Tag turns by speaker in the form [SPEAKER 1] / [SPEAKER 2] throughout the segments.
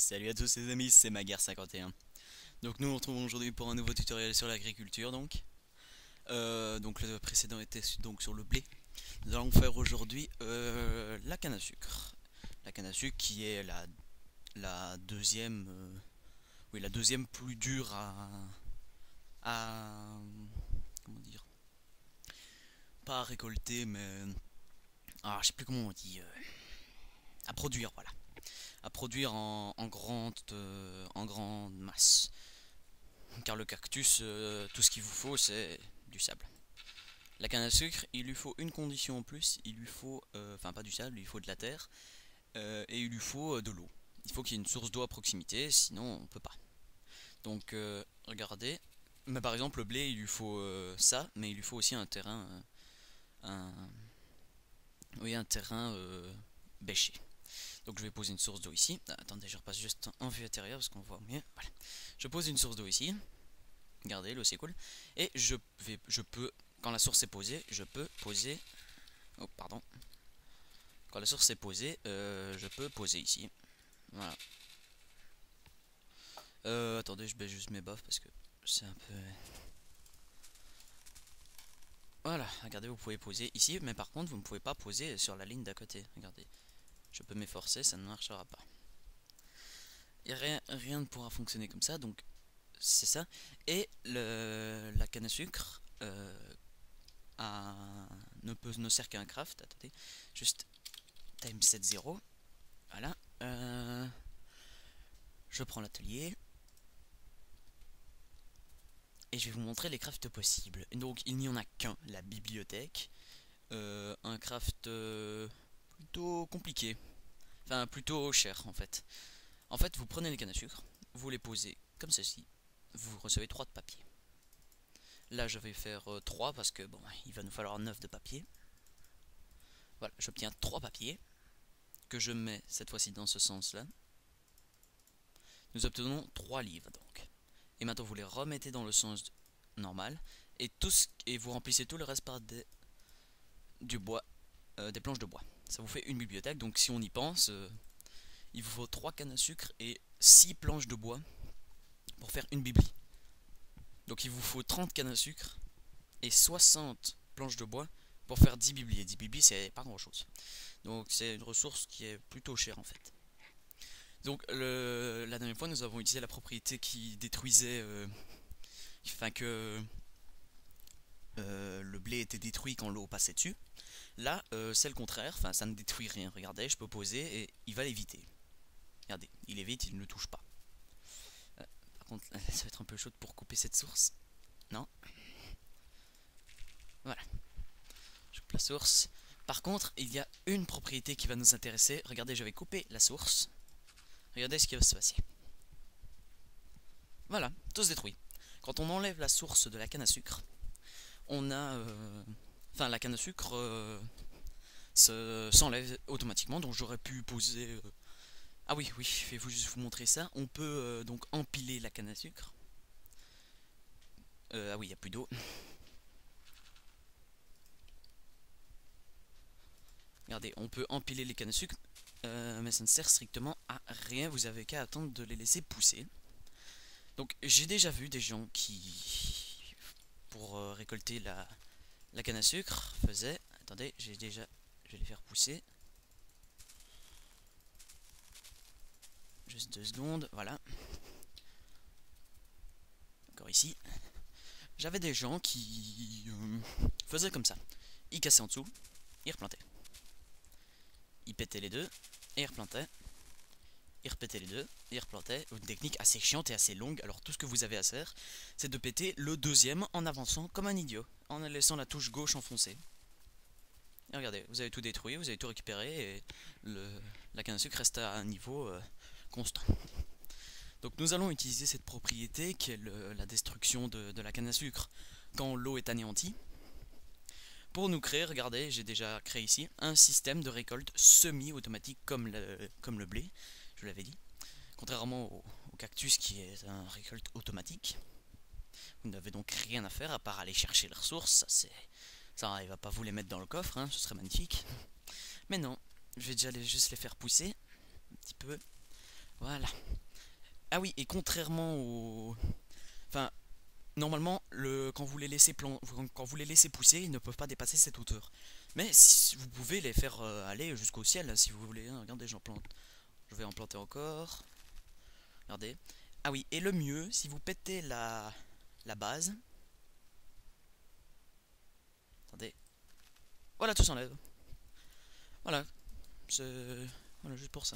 [SPEAKER 1] Salut à tous les amis, c'est Maguire51. Donc nous on se retrouve aujourd'hui pour un nouveau tutoriel sur l'agriculture donc le précédent était donc sur le blé. Nous allons faire aujourd'hui la canne à sucre. La canne à sucre qui est la deuxième oui la deuxième plus dure à comment dire, pas à récolter mais je sais plus comment on dit, à produire, voilà, à produire en grande masse. Car le cactus, tout ce qu'il vous faut, c'est du sable. La canne à sucre, il lui faut une condition en plus, il lui faut, enfin pas du sable, il lui faut de la terre, et il lui faut de l'eau. Il faut qu'il y ait une source d'eau à proximité, sinon on peut pas. Donc regardez, mais par exemple le blé, il lui faut ça, mais il lui faut aussi un terrain, un, oui, un terrain bêché. Donc je vais poser une source d'eau ici. Attendez, je repasse juste en vue intérieure parce qu'on voit mieux. Voilà. Je pose une source d'eau ici. Regardez, l'eau c'est cool. Et je peux, quand la source est posée, je peux poser. Oh, pardon. Quand la source est posée, je peux poser ici. Voilà. Attendez, je baisse juste mes buffs parce que c'est un peu. Voilà, regardez, vous pouvez poser ici, mais par contre, vous ne pouvez pas poser sur la ligne d'à côté. Regardez. Je peux m'efforcer, ça ne marchera pas. Et rien ne pourra fonctionner comme ça, donc c'est ça. Et la canne à sucre ne sert qu'à un craft. Attendez, juste time 7-0. Voilà. Je prends l'atelier. Et je vais vous montrer les crafts possibles. Donc il n'y en a qu'un, la bibliothèque. Un craft plutôt compliqué. Enfin plutôt cher en fait. En fait vous prenez les cannes à sucre, vous les posez comme ceci. Vous recevez 3 de papier. Là je vais faire 3 parce que bon, il va nous falloir 9 de papier. Voilà, j'obtiens 3 papiers que je mets cette fois-ci dans ce sens là. Nous obtenons 3 livres donc. Et maintenant vous les remettez dans le sens normal et vous remplissez tout le reste par du bois, des planches de bois. Ça vous fait une bibliothèque. Donc si on y pense, il vous faut 3 cannes à sucre et 6 planches de bois pour faire une bibli. Donc il vous faut 30 cannes à sucre et 60 planches de bois pour faire 10 biblis. Et 10 biblis c'est pas grand chose. Donc c'est une ressource qui est plutôt chère en fait. Donc la dernière fois nous avons utilisé la propriété qui détruisait, enfin que le blé était détruit quand l'eau passait dessus. Là c'est le contraire, enfin ça ne détruit rien. Regardez, je peux poser et il va l'éviter. Regardez, il évite, il ne le touche pas. Par contre ça va être un peu chaud pour couper cette source. Non. Voilà. Je coupe la source. Par contre il y a une propriété qui va nous intéresser. Regardez, je vais couper la source. Regardez ce qui va se passer. Voilà, tout se détruit. Quand on enlève la source de la canne à sucre, on a... Enfin, la canne à sucre s'enlève automatiquement, donc j'aurais pu poser... Ah oui, je vais juste vous montrer ça. On peut donc empiler la canne à sucre. Ah oui, il n'y a plus d'eau. Regardez, on peut empiler les cannes à sucre, mais ça ne sert strictement à rien. Vous avez qu'à attendre de les laisser pousser. Donc j'ai déjà vu des gens qui, pour récolter la canne à sucre, faisaient... Attendez, je vais les faire pousser. Juste 2 secondes, voilà. Encore ici. J'avais des gens qui faisaient comme ça. Ils cassaient en dessous, ils replantaient. Ils pétaient les deux, et ils replantaient. Ils repétaient les deux, et ils replantaient. Une technique assez chiante et assez longue. Alors tout ce que vous avez à faire, c'est de péter le deuxième en avançant comme un idiot, en laissant la touche gauche enfoncée. Et regardez, vous avez tout détruit, vous avez tout récupéré, et la canne à sucre reste à un niveau constant. Donc nous allons utiliser cette propriété qui est la destruction de la canne à sucre quand l'eau est anéantie. Pour nous créer, regardez, j'ai déjà créé ici un système de récolte semi-automatique comme le blé, je l'avais dit. Contrairement au cactus qui est un récolte automatique. Vous n'avez donc rien à faire à part aller chercher les ressources. Ça, il va pas vous les mettre dans le coffre, hein, ce serait magnifique. Mais non, je vais déjà juste les faire pousser un petit peu. Voilà. Ah oui, et contrairement au... Enfin, normalement, quand vous les laissez quand vous les laissez pousser, ils ne peuvent pas dépasser cette hauteur. Mais si vous pouvez les faire aller jusqu'au ciel si vous voulez, hein. Regardez, j'en plante. Je vais en planter encore. Regardez. Ah oui, et le mieux, si vous pétez la base... Attendez. Voilà, tout s'enlève. Voilà. C'est... Voilà, juste pour ça.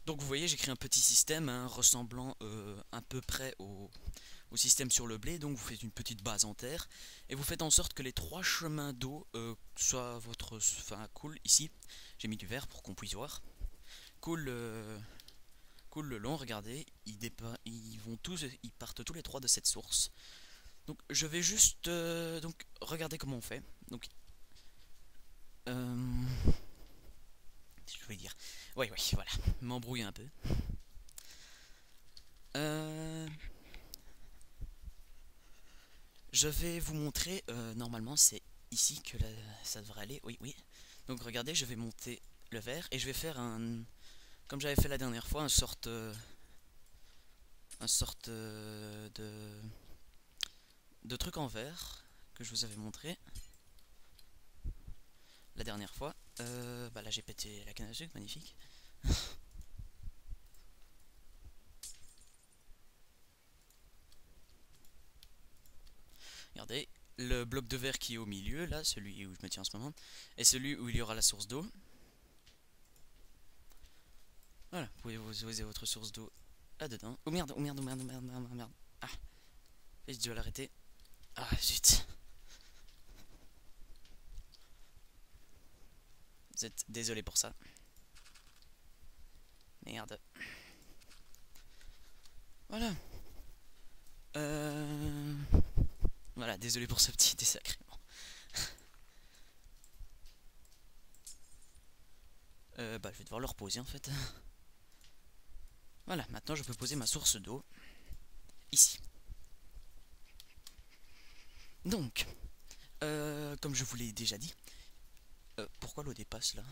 [SPEAKER 1] Donc vous voyez, j'ai créé un petit système hein, ressemblant à peu près au système sur le blé. Donc vous faites une petite base en terre et vous faites en sorte que les trois chemins d'eau soient coulent ici. J'ai mis du vert pour qu'on puisse voir. Coulent le long. Regardez, ils partent tous les trois de cette source. Donc je vais juste donc regardez comment on fait. Donc je vais dire. Oui, oui, voilà. M'embrouiller un peu. Je vais vous montrer. Normalement, c'est ici que ça devrait aller. Oui, oui. Donc regardez, je vais monter le verre et je vais faire un. Comme j'avais fait la dernière fois, de truc en verre que je vous avais montré la dernière fois. Bah là, j'ai pété la canne à sucre, magnifique. Regardez, le bloc de verre qui est au milieu, là, celui où je me tiens en ce moment, et celui où il y aura la source d'eau. Voilà, vous pouvez vous poser votre source d'eau là-dedans. Oh merde, oh merde, oh merde, oh merde, oh merde, oh merde. Ah, j'ai dû l'arrêter. Ah, zut. Vous êtes désolé pour ça. Merde. Voilà. Voilà, désolé pour ce petit désagrément. Bah, je vais devoir le reposer en fait. Voilà, maintenant je peux poser ma source d'eau ici. Donc, comme je vous l'ai déjà dit, pourquoi l'eau dépasse là?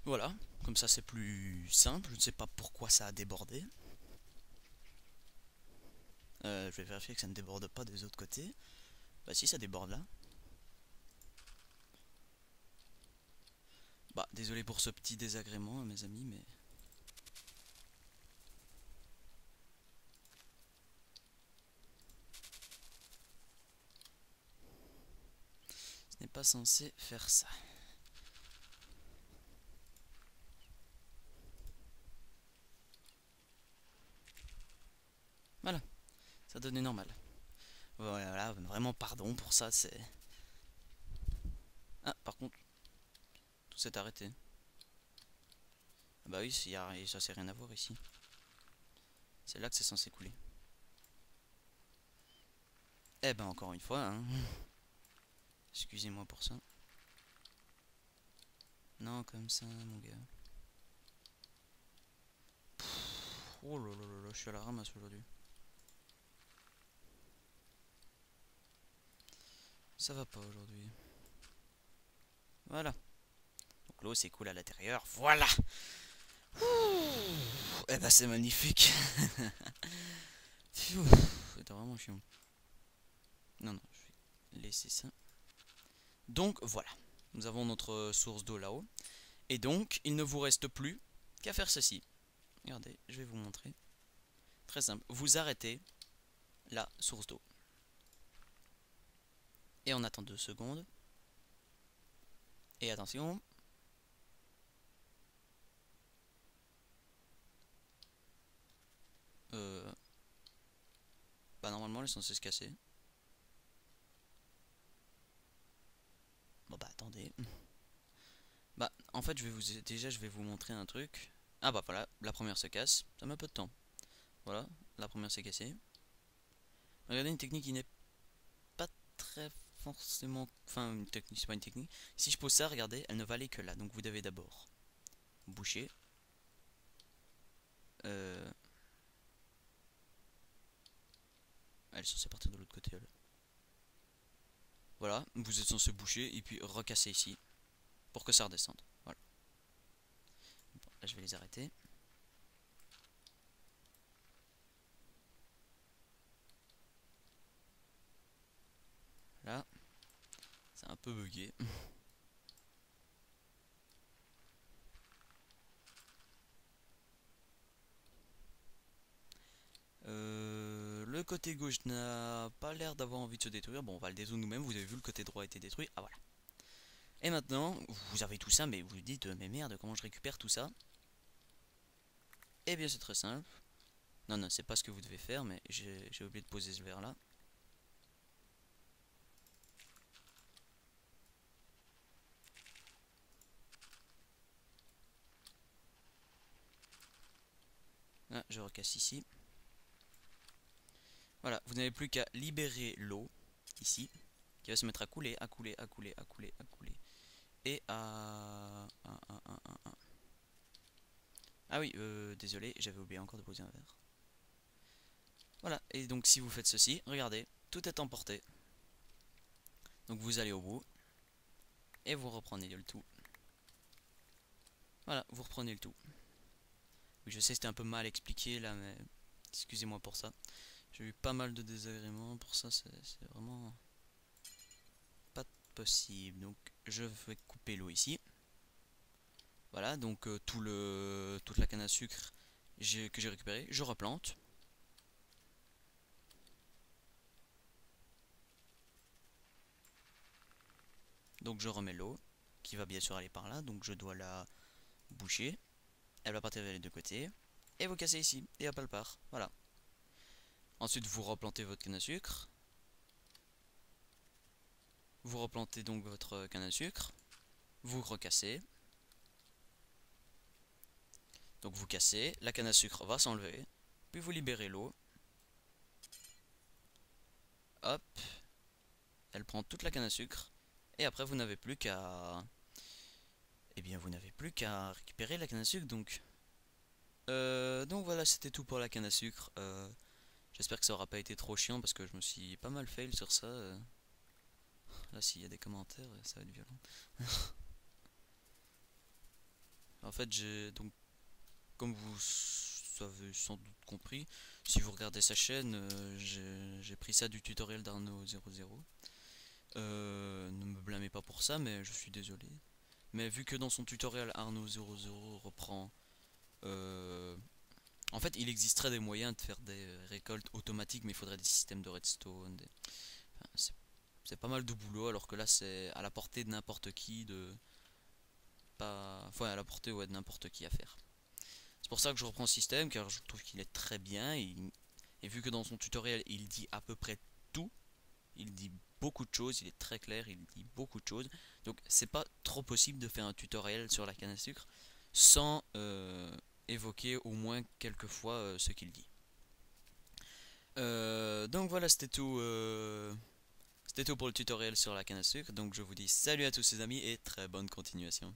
[SPEAKER 1] Voilà, comme ça c'est plus simple, je ne sais pas pourquoi ça a débordé. Je vais vérifier que ça ne déborde pas des autres côtés. Bah si, ça déborde là. Bah désolé pour ce petit désagrément mes amis, mais... Ce n'est pas censé faire ça. Voilà, ça donnait normal. Voilà, vraiment pardon pour ça, c'est... Ah, par contre, tout s'est arrêté. Ah bah oui, ça c'est rien à voir ici. C'est là que c'est censé couler. Eh ben encore une fois, hein. Excusez-moi pour ça. Non, comme ça, mon gars. Oh là là là là, je suis à la ramasse aujourd'hui. Ça va pas aujourd'hui. Voilà. Donc l'eau s'écoule à l'intérieur. Voilà. Eh ben c'est magnifique. C'était vraiment chiant. Non, non, je vais laisser ça. Donc voilà. Nous avons notre source d'eau là-haut. Et donc, il ne vous reste plus qu'à faire ceci. Regardez, je vais vous montrer. Très simple. Vous arrêtez la source d'eau. Et on attend 2 secondes. Et attention. Bah normalement elle est censée se casser. Bon bah attendez. Bah en fait je vais vous montrer un truc. Ah bah voilà, la première se casse. Ça met un peu de temps. Voilà, la première s'est cassée. Regardez une technique qui n'est pas très forcément... Enfin une technique, c'est pas une technique. Si je pose ça, regardez, elle ne va aller que là. Donc vous devez d'abord boucher. Elle est censée partir de l'autre côté, elle. Voilà, vous êtes censé boucher et puis recasser ici pour que ça redescende. Voilà. Bon, là je vais les arrêter. Là, c'est un peu bugué. Le côté gauche n'a pas l'air d'avoir envie de se détruire. Bon, on va le détruire nous-mêmes. Vous avez vu, le côté droit a été détruit. Ah voilà. Et maintenant, vous avez tout ça, mais vous vous dites, mais merde, comment je récupère tout ça? Eh bien, c'est très simple. Non, non, c'est pas ce que vous devez faire, mais j'ai oublié de poser ce verre là. Là, je recasse ici. Voilà, vous n'avez plus qu'à libérer l'eau, ici, qui va se mettre à couler, à couler, à couler, à couler, à couler. Et à... Ah oui, désolé, j'avais oublié encore de poser un verre. Voilà, et donc si vous faites ceci, regardez, tout est emporté. Donc vous allez au bout, et vous reprenez le tout. Voilà, vous reprenez le tout. Oui, je sais, c'était un peu mal expliqué là, mais excusez-moi pour ça. J'ai eu pas mal de désagréments, pour ça c'est vraiment pas possible. Donc je vais couper l'eau ici. Voilà, donc toute la canne à sucre que j'ai récupérée, je replante. Donc je remets l'eau, qui va bien sûr aller par là, donc je dois la boucher. Elle va partir vers les deux côtés. Et vous cassez ici, et hop elle part, voilà. Ensuite vous replantez votre canne à sucre. Vous replantez donc votre canne à sucre. Vous recassez. Donc vous cassez, la canne à sucre va s'enlever. Puis vous libérez l'eau. Hop. Elle prend toute la canne à sucre. Et après vous n'avez plus qu'à... Eh bien vous n'avez plus qu'à récupérer la canne à sucre donc voilà, c'était tout pour la canne à sucre. J'espère que ça aura pas été trop chiant parce que je me suis pas mal fail sur ça. Là s'il y a des commentaires, ça va être violent. En fait j'ai donc, comme vous avez sans doute compris, si vous regardez sa chaîne, j'ai pris ça du tutoriel d'Arnaud00. Ne me blâmez pas pour ça, mais je suis désolé. Mais vu que dans son tutoriel Arnaud00 reprend... en fait il existerait des moyens de faire des récoltes automatiques, mais il faudrait des systèmes de redstone. Enfin, c'est pas mal de boulot, alors que là c'est à la portée de n'importe qui de... Pas... Enfin à la portée ouais, de n'importe qui à faire. C'est pour ça que je reprends ce système, car je trouve qu'il est très bien. Et vu que dans son tutoriel il dit à peu près tout, il dit beaucoup de choses, il est très clair, il dit beaucoup de choses. Donc c'est pas trop possible de faire un tutoriel sur la canne à sucre sans évoquer au moins quelques fois ce qu'il dit. Donc voilà, c'était tout pour le tutoriel sur la canne à sucre. Donc je vous dis salut à tous les amis et très bonne continuation.